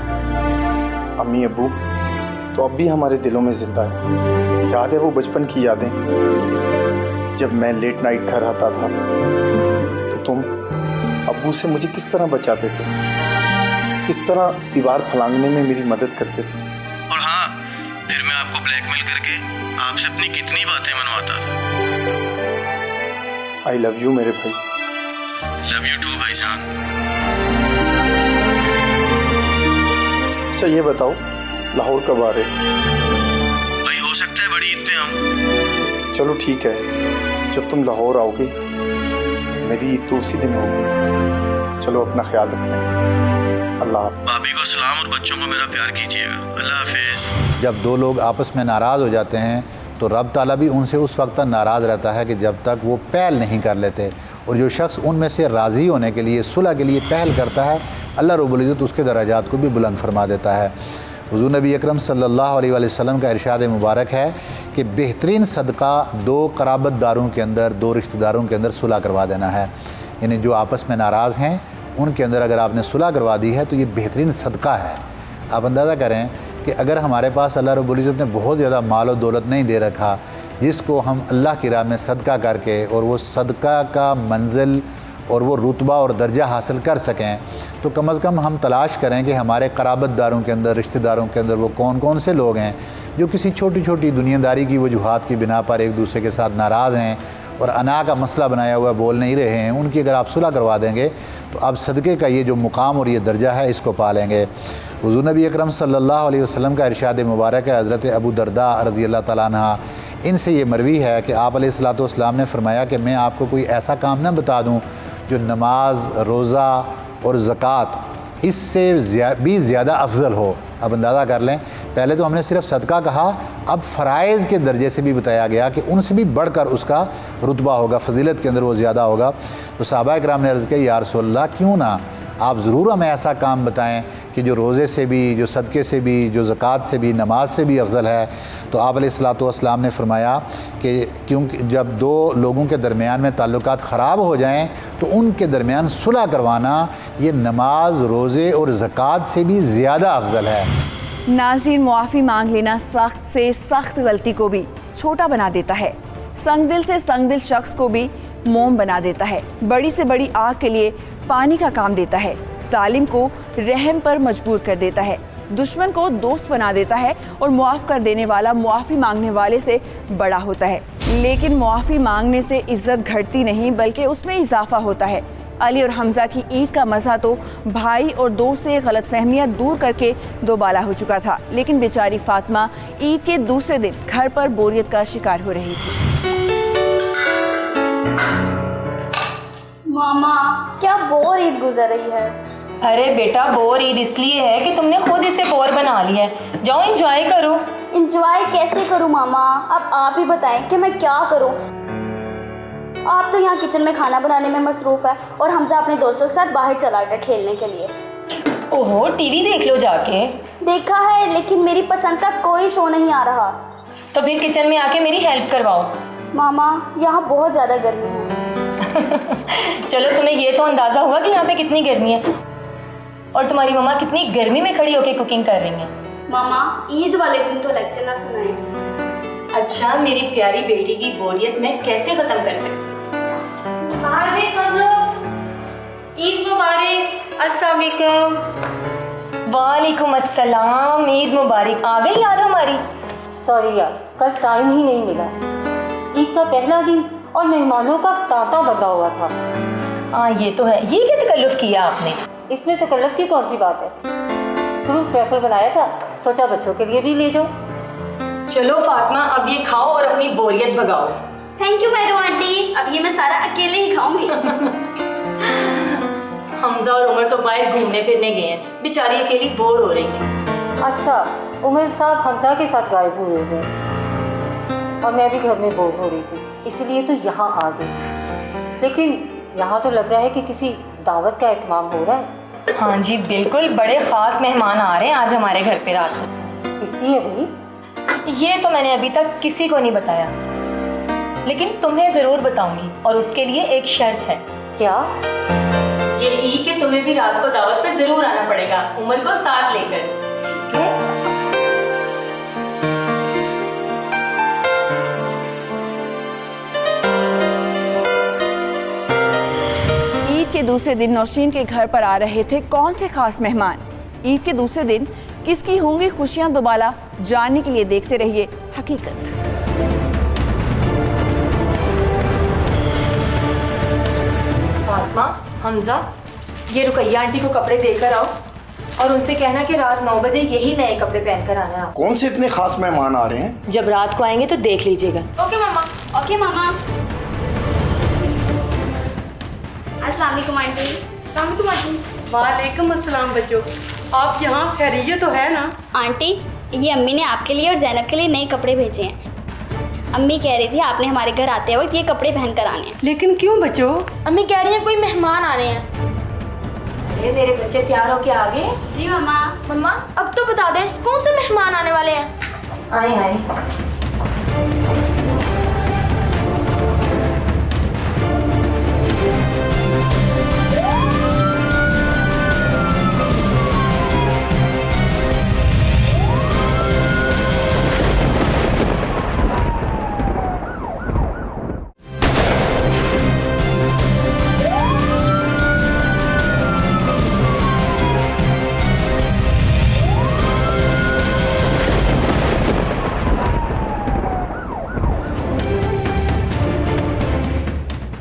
अम्मी अब्बू तो अब भी हमारे दिलों में ज़िंदा है। याद है वो बचपन की यादें, जब मैं लेट नाइट घर आता था तो तुम अब्बू से मुझे किस तरह बचाते थे, किस तरह दीवार फलांगने में मेरी मदद करते थे। और हाँ, फिर मैं आपको ब्लैकमेल करके आपसे अपनी कितनी बातें मनवाता था। आई लव यू मेरे भाई। लव यू टू भाईजान। अच्छा ये बताओ, लाहौर कब आ रहे? भाई हो सकता है बड़ी ईद पे आऊँ। चलो ठीक है, जब तुम लाहौर आओगे मेरी ईद तो उसी दिन होगी। चलो अपना ख्याल रखना। अल्लाह हाफ़िज़। भाभी को सलाम और बच्चों को मेरा प्यार कीजिएगा। अल्लाह हाफिज़। जब दो लोग आपस में नाराज़ हो जाते हैं तो रब ताला भी उनसे उस वक्त तक नाराज़ रहता है कि जब तक वो पहल नहीं कर लेते। और जो शख्स उनमें से राज़ी होने के लिए, सुलह के लिए पहल करता है, अल्लाह रब्बुल इज़्ज़त उसके दराजात को भी बुलंद फरमा देता है। हुज़ूर नबी अकरम सल्लल्लाहु अलैहि वसल्लम का इरशाद मुबारक है कि बेहतरीन सदका दो क़राबतदारों के अंदर, दो रिश्तेदारों के अंदर सुलह करवा देना है। यानी जो आपस में नाराज़ हैं उनके अंदर अगर आपने सुलह करवा दी है तो ये बेहतरीन सदका है। आप अंदाज़ा करें कि अगर हमारे पास अल्लाह रब्बुल इज़्ज़त ने बहुत ज़्यादा माल और दौलत नहीं दे रखा, जिसको हम अल्लाह की राह में सदका करके और वो सदका का मंजिल और वो रुतबा और दर्जा हासिल कर सकें, तो कम अज़ कम हम तलाश करें कि हमारे क़राबतदारों के अंदर, रिश्तेदारों के अंदर वो कौन कौन से लोग हैं जो किसी छोटी छोटी दुनियादारी की वजूहात की बिना पर एक दूसरे के साथ नाराज़ हैं और अना का मसला बनाया हुआ बोल नहीं रहे हैं। उनकी अगर आप सुलह करवा देंगे तो आप सदक़े का ये जो मुकाम और ये दर्जा है इसको पा लेंगे। हुज़ूर नबी अकरम सल्लल्लाहु अलैहि वसल्लम का इरशाद मुबारक है, हज़रत अबू दरदा रज़ी अल्लाह तआला अन्हा, इनसे ये मरवी है कि आप अलैहिस्सलातु वस्सलाम ने फरमाया कि मैं आपको कोई ऐसा काम ना बता दूँ जो नमाज, रोज़ा और ज़कात इससे भी ज़्यादा अफजल हो। अब अंदाज़ा कर लें, पहले तो हमने सिर्फ सदका कहा, अब फ़राइज़ के दर्जे से भी बताया गया कि उनसे भी बढ़कर उसका रुतबा होगा, फजीलत के अंदर वो ज़्यादा होगा। तो सहाबा किराम ने अर्ज़ किया, या रसूलल्लाह क्यों ना आप ज़रूर हमें ऐसा काम बताएं कि जो रोज़े से भी, जो सदक़े से भी, जो ज़कात से भी, नमाज से भी अफजल है। तो आप अलैहिस्सलातु वस्सलाम ने फरमाया कि क्योंकि जब दो लोगों के दरमियान में ताल्लुकात ख़राब हो जाएं तो उनके दरमियान सुलह करवाना ये नमाज, रोज़े और ज़कात से भी ज़्यादा अफजल है। नाज़रीन, मुआफ़ी मांग लेना सख्त से सख्त गलती को भी छोटा बना देता है, संगदिल से संगदिल शख्स को भी मोम बना देता है, बड़ी से बड़ी आग के लिए पानी का काम देता है, जालिम को रहम पर मजबूर कर देता है, दुश्मन को दोस्त बना देता है और मुआफ़ कर देने वाला मुआफ़ी मांगने वाले से बड़ा होता है। लेकिन मुआफ़ी मांगने से इज़्ज़त घटती नहीं बल्कि उसमें इजाफा होता है। अली और हमज़ा की ईद का मज़ा तो भाई और दोस्त से गलतफहमियाँ दूर करके दोबाला हो चुका था, लेकिन बेचारी फातिमा ईद के दूसरे दिन घर पर बोरियत का शिकार हो रही थी। मामा, क्या बोर ईद गुजर रही है। अरे बेटा, बोर ईद इसलिए है कि तुमने खुद इसे बोर बना लिया है। जाओ एंजॉय करो। इंजॉय कैसे करूँ मामा, अब आप ही बताएं कि मैं क्या करूँ। आप तो यहाँ किचन में खाना बनाने में मसरूफ़ है और हमजा अपने दोस्तों के साथ बाहर चला गया खेलने के लिए। ओहो, टीवी देख लो जाके। देखा है, लेकिन मेरी पसंद का कोई शो नहीं आ रहा। तो फिर किचन में आके मेरी हेल्प करवाओ। मामा, यहाँ बहुत ज़्यादा गर्मी है। चलो, तुम्हें ये तो अंदाज़ा हुआ कि यहाँ पे कितनी गर्मी है और तुम्हारी मम्मा कितनी गर्मी में खड़ी होकर कुकिंग कर रही हैं। मामा, ईद वाले दिन तो लेक्चर ना सुनाए। अच्छा, मेरी प्यारी बेटी की बोरियत मैं कैसे ख़त्म कर सकती। बाहर भी सब लोग ईद मुबारक। अस्सलाम वालेकुम। वालेकुम अस्सलाम, ईद मुबारक। आ गई याद हमारी। सॉरी यार, कल टाइम ही नहीं मिला। ईद का पहला दिन और मेहमानों का तांता बंधा हुआ था। हाँ, ये तो है। ये क्या तकल्लुफ़ किया आपने? इसमें तकल्लुफ़ की कौन सी बात है। फ्रूट ट्रैफल बनाया था, सोचा बच्चों के लिए भी ले जाओ। चलो फातिमा, अब ये खाओ और अपनी बोरियत भगाओ। थैंक यू मैडम आंटी, अब ये मैं सारा अकेले ही खाऊंगी। हमजा और उमर तो बाहर घूमने फिरने गए हैं, बेचारी अकेली बोर हो रही थी। अच्छा, उमर साहब हमजा के साथ गायब हुए थे और मैं भी घर में बोर हो रही थी, इसलिए तो यहाँ आ गई। लेकिन यहाँ तो लग रहा है कि किसी दावत का एहतमाम हो रहा है। हाँ जी बिल्कुल, बड़े ख़ास मेहमान आ रहे हैं आज हमारे घर पे रात को। किसकी है भाई? ये तो मैंने अभी तक किसी को नहीं बताया, लेकिन तुम्हें ज़रूर बताऊंगी और उसके लिए एक शर्त है। क्या? यही कि तुम्हें भी रात को दावत पे ज़रूर आना पड़ेगा, उमर को साथ लेकर। ईद के दूसरे दिन नौशीन के घर पर आ रहे थे कौन से खास मेहमान? ईद के दूसरे दिन किसकी होंगी खुशियां दोबाला? जानने के लिए देखते रहिए हकीकत। फातिमा, हमजा, ये रुकैया आंटी को कपड़े देकर आओ और उनसे कहना कि रात 9 बजे यही नए कपड़े पहनकर आना। कौन से इतने खास मेहमान आ रहे हैं? जब रात को आएंगे तो देख लीजिएगा। ओके मामा। ओके मामा। अस्सलाम वालेकुम आंटी। अस्सलाम वालेकुम आंटी। वालेकुम अस्सलाम बच्चों, आप यहाँ खैरियत तो है ना? आंटी, ये अम्मी ने आपके लिए और जैनब के लिए नए कपड़े भेजे हैं। अम्मी कह रही थी आपने हमारे घर आते वक्त ये कपड़े पहन कर आने हैं। लेकिन क्यों बच्चों? अम्मी कह रही हैं कोई मेहमान आ रहे हैं। ये मेरे बच्चे तैयार होके आ गए? जी मम्मा। मम्मा, अब तो बता दें कौन से मेहमान आने वाले हैं। आए आए।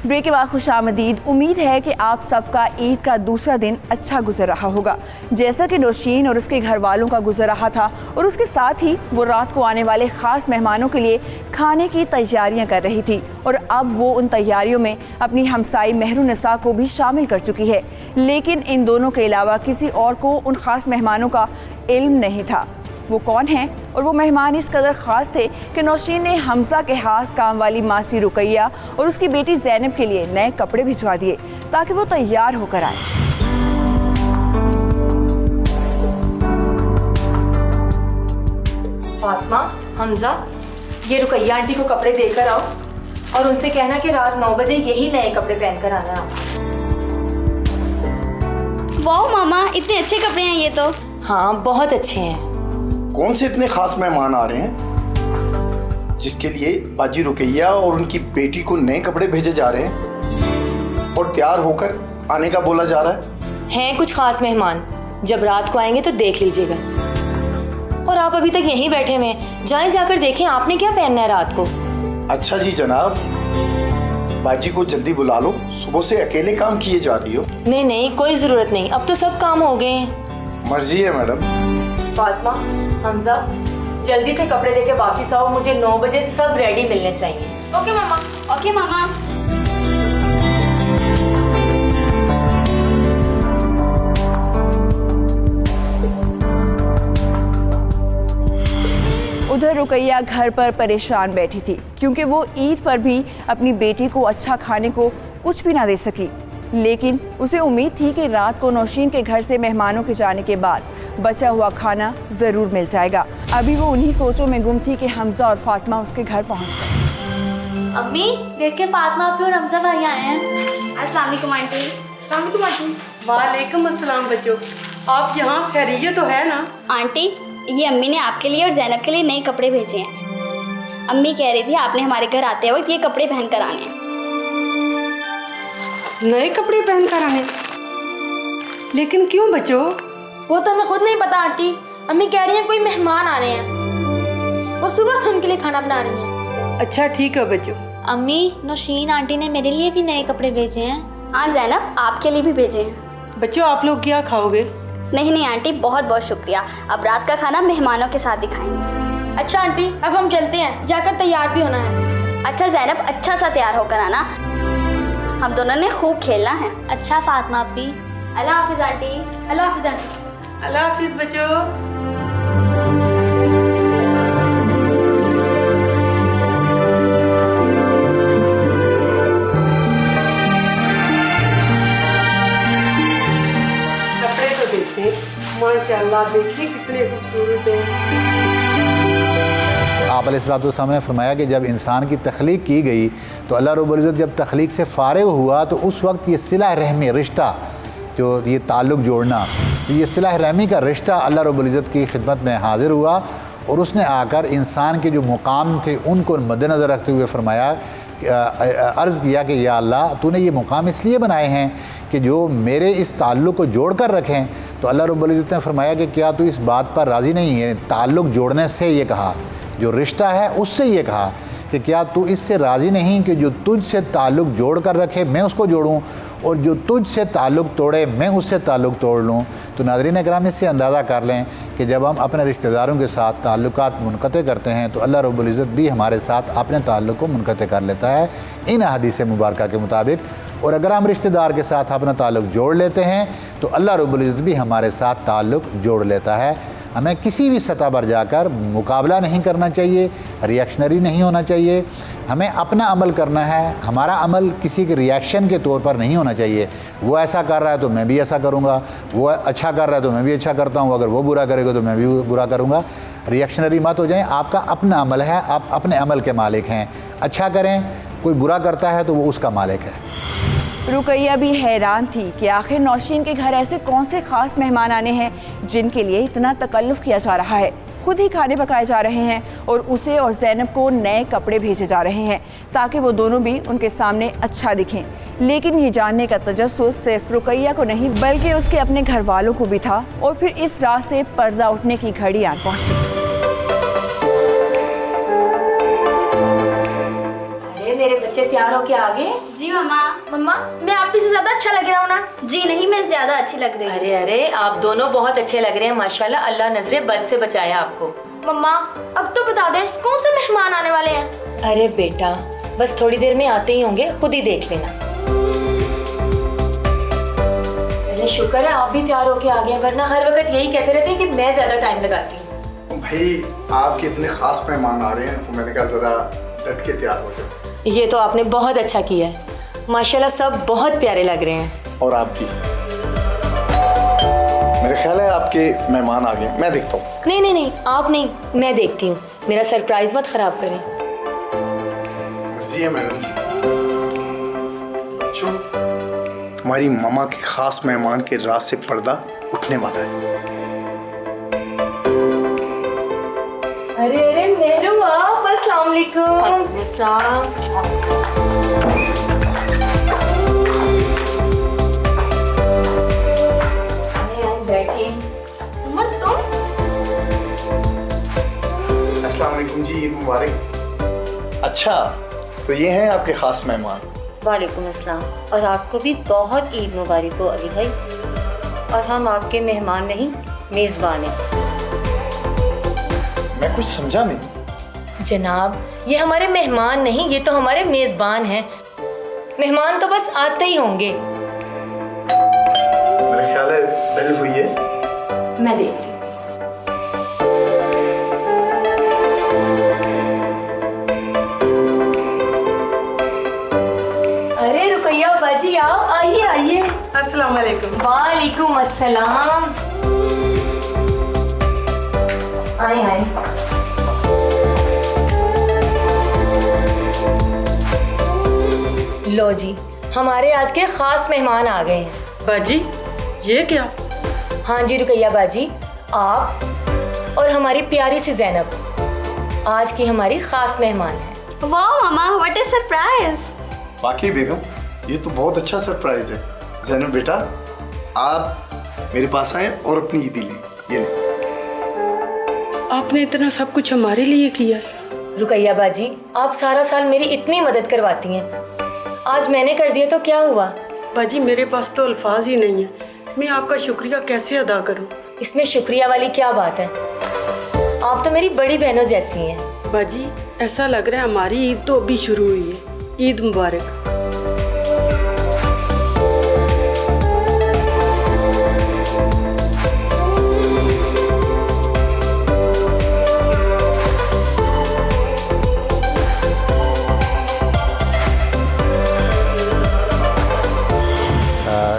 ब्रेक के बाद खुशामदीद। उम्मीद है कि आप सबका ईद का दूसरा दिन अच्छा गुजर रहा होगा, जैसा कि नौशीन और उसके घर वालों का गुजर रहा था। और उसके साथ ही वो रात को आने वाले ख़ास मेहमानों के लिए खाने की तैयारियां कर रही थी और अब वो उन तैयारियों में अपनी हमसाई महरुनिसा को भी शामिल कर चुकी है। लेकिन इन दोनों के अलावा किसी और को उन ख़ास मेहमानों का इल्म नहीं था। वो कौन हैं और वो मेहमान इस कदर ख़ास थे कि नौशीन ने हमजा के हाथ काम वाली मासी रुकैया और उसकी बेटी ज़ैनब के लिए नए कपड़े भिजवा दिए ताकि वो तैयार होकर आए। फातिमा, हमजा, ये रुकैया आंटी को कपड़े देकर आओ और उनसे कहना कि रात 9 बजे यही नए कपड़े पहनकर आना आप। वाह मामा, इतने अच्छे कपड़े हैं ये तो। हाँ, बहुत अच्छे हैं। कौन से इतने खास मेहमान आ रहे हैं जिसके लिए बाजी रुकैया और उनकी बेटी को नए कपड़े भेजे जा रहे हैं और तैयार होकर आने का बोला जा रहा है? हैं कुछ खास मेहमान, जब रात को आएंगे तो देख लीजिएगा। और आप अभी तक यहीं बैठे हुए हैं, जाएं जाकर देखें आपने क्या पहनना है रात को। अच्छा जी जनाब, बाजी को जल्दी बुला लो, सुबह से अकेले काम किए जा रही हो। नहीं नहीं, कोई ज़रूरत नहीं, अब तो सब काम हो गए हैं। मर्जी है मैडम। फातिमा, हमजा, जल्दी से कपड़े लेके वापस आओ, मुझे 9 बजे सब रेडी मिलने चाहिए। ओके मामा। ओके मामा। उधर रुकैया घर पर परेशान बैठी थी क्योंकि वो ईद पर भी अपनी बेटी को अच्छा खाने को कुछ भी ना दे सकी। लेकिन उसे उम्मीद थी कि रात को नौशीन के घर से मेहमानों के जाने के बाद बचा हुआ खाना ज़रूर मिल जाएगा। अभी वो उन्हीं सोचों में गुम थी कि हमजा और फातिमा उसके घर पहुंच गए। अम्मी, देखिए फातिमा आपके और हमजा भाई आए हैं। अस्सलाम वालेकुम आंटी। अस्सलाम वालेकुम आंटी। वालेकुम अस्सलाम बच्चों, आप यहाँ खैरियत तो है ना? आंटी, ये अम्मी ने आपके लिए और जैनब के लिए नए कपड़े भेजे हैं। अम्मी कह रही थी आपने हमारे घर आते वक्त ये कपड़े पहन कर आने हैं। नए कपड़े पहन कर आने? लेकिन क्यों बच्चों? वो तो हमें खुद नहीं पता आंटी। अम्मी कह रही हैं कोई मेहमान आ रहे हैं, वो सुबह से उनके लिए खाना बना रही हैं। अच्छा ठीक है बच्चों। अम्मी, नौशीन आंटी ने मेरे लिए भी नए कपड़े भेजे हैं। हाँ जैनब, आपके लिए भी भेजे हैं। बच्चों आप लोग क्या खाओगे? नहीं आंटी, बहुत बहुत शुक्रिया, अब रात का खाना मेहमानों के साथ ही खाएंगे। अच्छा आंटी, अब हम चलते हैं, जाकर तैयार भी होना है। अच्छा जैनब, अच्छा सा तैयार होकर आना, हम दोनों ने खूब खेलना है। अच्छा फातिमा अपी। अल्लाह हाफिज आंटी। अल्लाह हाफिज आंटी। अल्लाह हाफिज बच्चों। माशाअल्लाह, देखिए कितने खूबसूरत हैं। आप अलैहिस्सलाम ने फरमाया कि जब इंसान की तख्लीक की गई तो अल्लाह रब्बुल इज़्ज़त जब तख्लीक से फ़ारिग हुआ तो उस वक्त ये सिला रहमी रिश्ता, जो ये ताल्लुक़ जोड़ना, तो ये सिला रहमी का रिश्ता अल्लाह रब्बुल इज़्ज़त की खिदमत में हाज़िर हुआ और उसने आकर इंसान के जो मुकाम थे उनको मद्देनज़र रखते हुए फरमाया, अर्ज़ किया कि या अल्लाह, तूने ये मुकाम इसलिए बनाए हैं कि जो मेरे इस ताल्लुक़ को जोड़ कर रखें। तो अल्लाह रब्बुल इज़्ज़त ने फरमाया कि क्या तू इस बात पर राज़ी नहीं है? ताल्लुक़ जोड़ने से ये कहा, जो रिश्ता है उससे ये कहा कि क्या तू इससे राज़ी नहीं कि जो तुझ से ताल्लुक़ जोड़ कर रखे मैं उसको जोड़ूं और जो तुझ से ताल्लुक़ तोड़े मैं उससे ताल्लुक़ तोड़ लूँ। तो नाज़रीन इकराम, इससे अंदाज़ा कर लें कि जब हम अपने रिश्तेदारों के साथ ताल्लुकात मुनक़ते करते हैं तो अल्लाह रब्बुल इज़्ज़त भी हमारे साथ अपने ताल्लुक़ को मुनक़ते कर लेता है इन हदीस मुबारका के मुताबिक। और अगर हम रिश्तेदार के साथ अपना ताल्लुक़ जोड़ लेते हैं तो अल्लाह रब्बुल इज़्ज़त भी हमारे साथ ताल्लुक़ जोड़ लेता है। हमें किसी भी सतह पर जाकर मुकाबला नहीं करना चाहिए, रिएक्शनरी नहीं होना चाहिए। हमें अपना अमल करना है, हमारा अमल किसी के रिएक्शन के तौर पर नहीं होना चाहिए। वो ऐसा कर रहा है तो मैं भी ऐसा करूँगा, वो अच्छा कर रहा है तो मैं भी अच्छा करता हूँ, अगर वो बुरा करेगा तो मैं भी बुरा करूँगा। रिएक्शनरी मत हो जाएं। आपका अपना अमल है, आप अपने अमल के मालिक हैं। अच्छा करें, कोई बुरा करता है तो वो उसका मालिक है। रुकैया भी हैरान थी कि आखिर नौशीन के घर ऐसे कौन से ख़ास मेहमान आने हैं जिनके लिए इतना तकल्लुफ़ किया जा रहा है। खुद ही खाने पकाए जा रहे हैं और उसे और ज़ैनब को नए कपड़े भेजे जा रहे हैं ताकि वो दोनों भी उनके सामने अच्छा दिखें। लेकिन ये जानने का तजस्सुस सिर्फ रुकैया को नहीं बल्कि उसके अपने घर वालों को भी था और फिर इस रात से पर्दा उठने की घड़ी आ पहुँची। मेरे बच्चे तैयार होके आ गए? जी मम्मा। मम्मा, मैं आप से ज्यादा अच्छा लग रहा हूँ ना? जी नहीं, मैं ज्यादा अच्छी लग रही हूँ। अरे अरे, आप दोनों बहुत अच्छे लग रहे हैं माशाल्लाह। अल्लाह नजरे बद से बचाया आपको। मम्मा, अब तो बता दें कौन से मेहमान आने वाले हैं? अरे बेटा, बस थोड़ी देर में आते ही होंगे, खुद ही देख लेना। चलिए, शुक्र है आप भी तैयार होके आ गए, वरना हर वक्त यही कहते रहते हैं कि मैं ज्यादा टाइम लगाती हूँ। भाई, आपके इतने खास मेहमान आ रहे हैं तो मैंने कहा जरा डट के तैयार हो जाओ। ये तो आपने बहुत अच्छा किया है माशाल्लाह, सब बहुत प्यारे लग रहे हैं। और आपकी, मेरा ख्याल है आपके मेहमान आ गए, मैं देखता हूँ। नहीं नहीं नहीं, आप नहीं, मैं देखती हूँ। मेरा सरप्राइज मत खराब करें। मर्जी है मैडम जी। बच्चों, तुम्हारी मामा के खास मेहमान के राज से पर्दा उठने वाला है। अरे अरे मेरू आप, अस्सलाम वालेकुम। बैठिए। अस्सलाम वालेकुम जी, ईद मुबारक। अच्छा, तो ये हैं आपके खास मेहमान। वालेकुम अस्सलाम, और आपको भी बहुत ईद मुबारक हो अली भाई। और हम आपके मेहमान नहीं, मेज़बान हैं। मैं कुछ समझा नहीं। जनाब, ये हमारे मेहमान नहीं, ये तो हमारे मेज़बान हैं। मेहमान तो बस आते ही होंगे। मेरा ख्याल है बेल हुई है, मैं देखती हूँ। अरे रुकैया बाजी, आओ, आइए आइए। अस्सलाम वालेकुम। वालेकुम अस्सलाम। आए आए। लो जी, हमारे आज के खास मेहमान आ गए हैं। बाजी, ये क्या? हाँ जी रुकैया बाजी, आप और हमारी प्यारी सी ज़ैनब आज की हमारी खास मेहमान है। वाह मामा, व्हाट अ सरप्राइज। वाकई बेगम, ये तो बहुत अच्छा सरप्राइज है। ज़ैनब बेटा, आप मेरे पास आए और अपनी ईदी लें। ये लें। आपने इतना सब कुछ हमारे लिए किया है। रुकैया बाजी, आप सारा साल मेरी इतनी मदद करवाती हैं, आज मैंने कर दिया तो क्या हुआ? बाजी, मेरे पास तो अल्फाज ही नहीं है, मैं आपका शुक्रिया कैसे अदा करूं? इसमें शुक्रिया वाली क्या बात है? आप तो मेरी बड़ी बहनों जैसी हैं। बाजी, ऐसा लग रहा है हमारी ईद तो अभी शुरू हुई है। ईद मुबारक।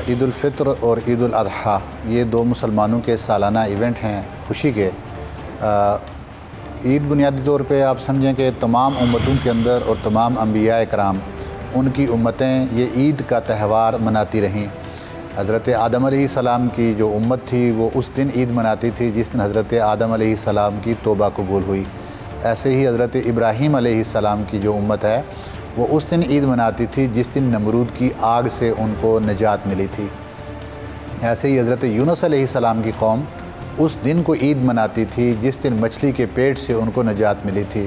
ईद उल फित्र और ईद उल अज़हा ये दो मुसलमानों के सालाना इवेंट हैं खुशी के। ईद बुनियादी तौर पे आप समझें कि तमाम उम्मतों के अंदर और तमाम अंबिया इकराम, उनकी उम्मतें ये ईद का त्यौहार मनाती रहीं। हज़रत आदम अलैहिस्सलाम की जो उम्मत थी वो उस दिन ईद मनाती थी जिस दिन हज़रत आदम अलैहिस्सलाम की तौबा कबूल हुई। ऐसे ही हज़रत इब्राहीम अलैहिस्सलाम की जो उम्मत है वो उस दिन ईद मनाती थी जिस दिन नमरूद की आग से उनको निजात मिली थी। ऐसे ही हज़रत यूनुस अलैहिस्सलाम की कौम उस दिन को ईद मनाती थी जिस दिन मछली के पेट से उनको निजात मिली थी।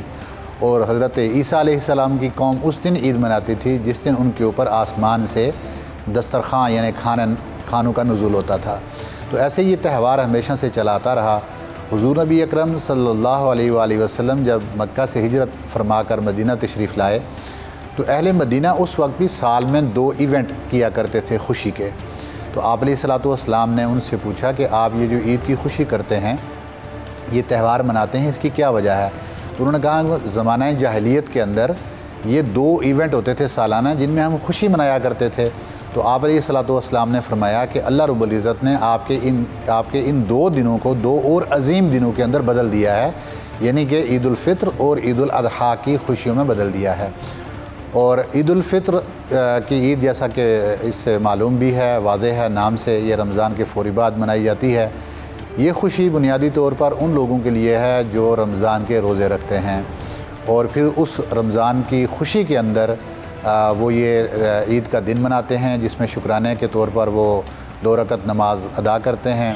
और हज़रत ईसा अलैहिस्सलाम की कौम उस दिन ईद मनाती थी जिस दिन उनके ऊपर आसमान से दस्तरखान यानी खानों का नुज़ूल होता था। तो ऐसे ये त्यौहार हमेशा से चलाता रहा। हुज़ूर नबी अकरम सल्लल्लाहु अलैहि वसल्लम जब मक्का से हिजरत फरमाकर मदीना तशरीफ़ लाए तो अहले मदीना उस वक्त भी साल में 2 इवेंट किया करते थे खुशी के। तो आप अलैहिस्सलातु वस्सलाम ने उनसे पूछा कि आप ये जो ईद की खुशी करते हैं, ये त्यौहार मनाते हैं, इसकी क्या वजह है? तो उन्होंने कहा ज़माना जाहिलियत के अंदर ये 2 इवेंट होते थे सालाना जिनमें हम खुशी मनाया करते थे। तो आप अलैहिस्सलातु वस्सलाम ने फरमाया कि अल्लाह रब्बुल इज़्ज़त ने आपके इन 2 दिनों को 2 और अजीम दिनों के अंदर बदल दिया है, यानी कि ईद उल फित्र और ईद उल अज़हा की खुशियों में बदल दिया है। और ईद उल फित्र की ईद जैसा कि इससे मालूम भी है, वाज़ेह है नाम से, ये रमज़ान के फ़ौरी बाद मनाई जाती है। ये खुशी बुनियादी तौर पर उन लोगों के लिए है जो रमज़ान के रोज़े रखते हैं और फिर उस रमज़ान की खुशी के अंदर वो ये ईद का दिन मनाते हैं जिसमें शुक्राने के तौर पर वो 2 रकत नमाज अदा करते हैं।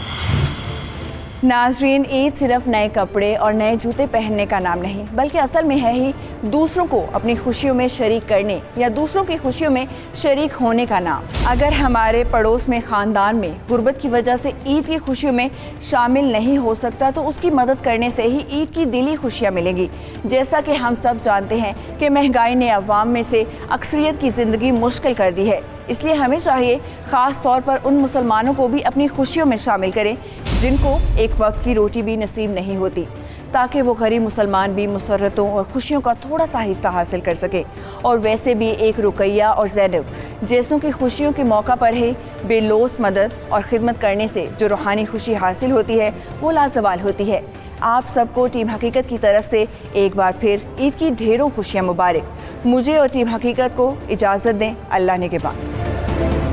नाज़रीन, ईद सिर्फ नए कपड़े और नए जूते पहनने का नाम नहीं, बल्कि असल में है ही दूसरों को अपनी खुशियों में शरीक करने या दूसरों की खुशियों में शरीक होने का नाम। अगर हमारे पड़ोस में ख़ानदान में गुर्बत की वजह से ईद की खुशियों में शामिल नहीं हो सकता तो उसकी मदद करने से ही ईद की दिली खुशियाँ मिलेंगी। जैसा कि हम सब जानते हैं कि महंगाई ने अवाम में से अक्सरियत की ज़िंदगी मुश्किल कर दी है, इसलिए हमें चाहिए ख़ास तौर पर उन मुसलमानों को भी अपनी खुशियों में शामिल करें जिनको एक वक्त की रोटी भी नसीब नहीं होती। ताकि वो गरीब मुसलमान भी मुसर्रतों और खुशियों का थोड़ा सा हिस्सा हासिल कर सके। और वैसे भी एक रुकैया और ज़ैनब जैसों की खुशियों के मौका पर ही बेलौस मदद और ख़िदमत करने से जो रूहानी खुशी हासिल होती है वो लाजवाल होती है। आप सबको टीम हकीकत की तरफ से एक बार फिर ईद की ढेरों खुशियाँ मुबारक। मुझे और टीम हकीकत को इजाज़त दें। अल्लाह ने के बाद।